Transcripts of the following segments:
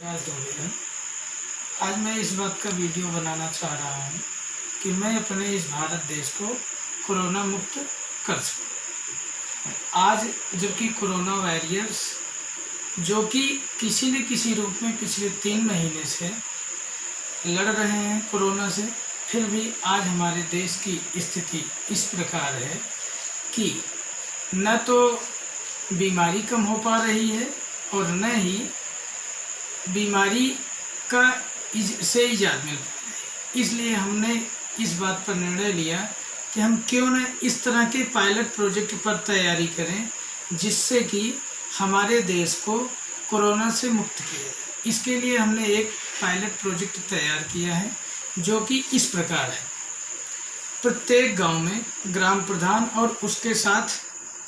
आज मैं इस बात का वीडियो बनाना चाह रहा हूँ कि मैं अपने इस भारत देश को कोरोना मुक्त कर सकूँ। आज जबकि कोरोना वॉरियर्स जो कि किसी न किसी रूप में पिछले 3 महीने से लड़ रहे हैं कोरोना से, फिर भी आज हमारे देश की स्थिति इस प्रकार है कि न तो बीमारी कम हो पा रही है और न ही बीमारी का से इजाज़ मिल पा रही है। इसलिए हमने इस बात पर निर्णय लिया कि हम क्यों न इस तरह के पायलट प्रोजेक्ट पर तैयारी करें जिससे कि हमारे देश को कोरोना से मुक्त किया जाए। इसके लिए हमने एक पायलट प्रोजेक्ट तैयार किया है जो कि इस प्रकार है। प्रत्येक गांव में ग्राम प्रधान और उसके साथ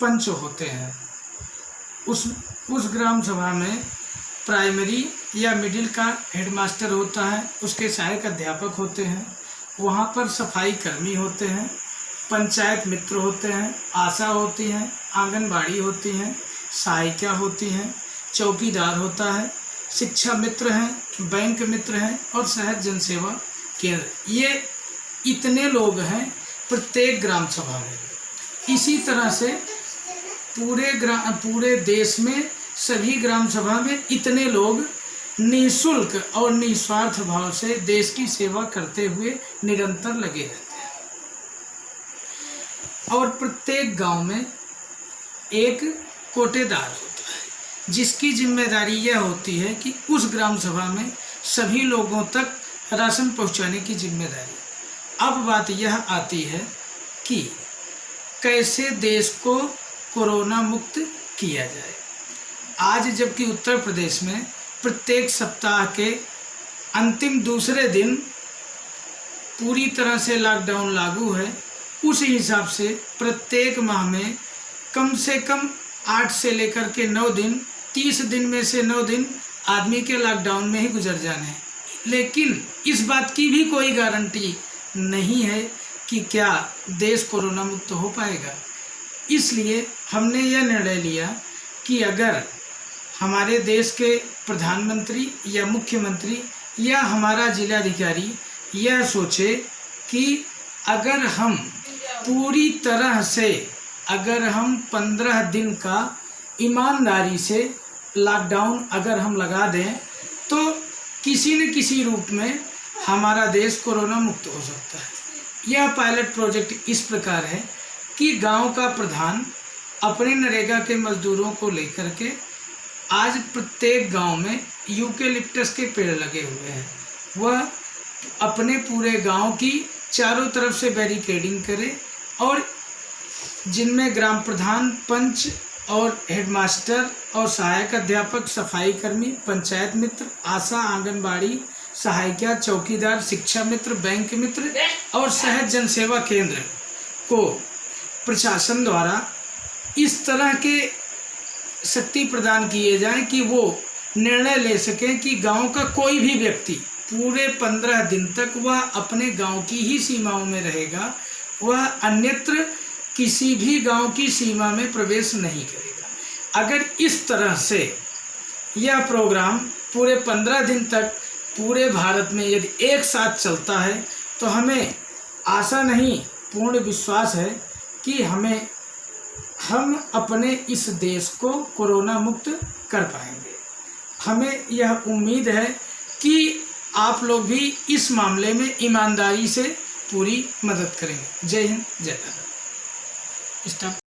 पंच होते हैं। उस ग्राम सभा में प्राइमरी या मिडिल का हेडमास्टर होता है, उसके सहायक अध्यापक होते हैं, वहाँ पर सफाई कर्मी होते हैं, पंचायत मित्र होते हैं, आशा होती हैं, आंगनबाड़ी होती हैं, सहायिका होती हैं, चौकीदार होता है, शिक्षा मित्र हैं, बैंक मित्र हैं और सहज जनसेवा केंद्र। ये इतने लोग हैं प्रत्येक ग्राम सभा में। इसी तरह से पूरे देश में सभी ग्राम सभा में इतने लोग निःशुल्क और निस्वार्थ भाव से देश की सेवा करते हुए निरंतर लगे रहते हैं। और प्रत्येक गांव में एक कोटेदार होता है जिसकी जिम्मेदारी यह होती है कि उस ग्राम सभा में सभी लोगों तक राशन पहुंचाने की जिम्मेदारी। अब बात यह आती है कि कैसे देश को कोरोना मुक्त किया जाए। आज जबकि उत्तर प्रदेश में प्रत्येक सप्ताह के अंतिम दूसरे दिन पूरी तरह से लॉकडाउन लागू है, उस हिसाब से प्रत्येक माह में कम से कम 8 से लेकर के 9 दिन, 30 दिन में से 9 दिन आदमी के लॉकडाउन में ही गुजर जाने हैं। लेकिन इस बात की भी कोई गारंटी नहीं है कि क्या देश कोरोना मुक्त हो पाएगा। इसलिए हमने यह निर्णय लिया कि अगर हमारे देश के प्रधानमंत्री या मुख्यमंत्री या हमारा जिलाधिकारी यह सोचे कि अगर हम पूरी तरह से 15 दिन का ईमानदारी से लॉकडाउन अगर हम लगा दें तो किसी न किसी रूप में हमारा देश कोरोना मुक्त हो सकता है। यह पायलट प्रोजेक्ट इस प्रकार है कि गांव का प्रधान अपने नरेगा के मजदूरों को लेकर के आज प्रत्येक गांव में यूकेलिप्टस के पेड़ लगे हुए हैं। वह अपने पूरे गांव की चारों तरफ से बैरिकेडिंग करे और जिनमें ग्राम प्रधान, पंच और हेडमास्टर और सहायक अध्यापक, सफाई कर्मी, पंचायत मित्र, आशा, आंगनबाड़ी, सहायिका, चौकीदार, शिक्षा मित्र, बैंक मित्र और सहज जनसेवा केंद्र को प्रशासन द्वारा इस तरह के शक्ति प्रदान किए जाएं कि वो निर्णय ले सकें कि गांव का कोई भी व्यक्ति पूरे 15 दिन तक वह अपने गांव की ही सीमाओं में रहेगा, वह अन्यत्र किसी भी गांव की सीमा में प्रवेश नहीं करेगा। अगर इस तरह से यह प्रोग्राम पूरे 15 दिन तक पूरे भारत में यदि एक साथ चलता है तो हमें आशा नहीं, पूर्ण विश्वास है कि हम अपने इस देश को कोरोना मुक्त कर पाएंगे। हमें यह उम्मीद है कि आप लोग भी इस मामले में ईमानदारी से पूरी मदद करेंगे। जय हिंद, जय भारत।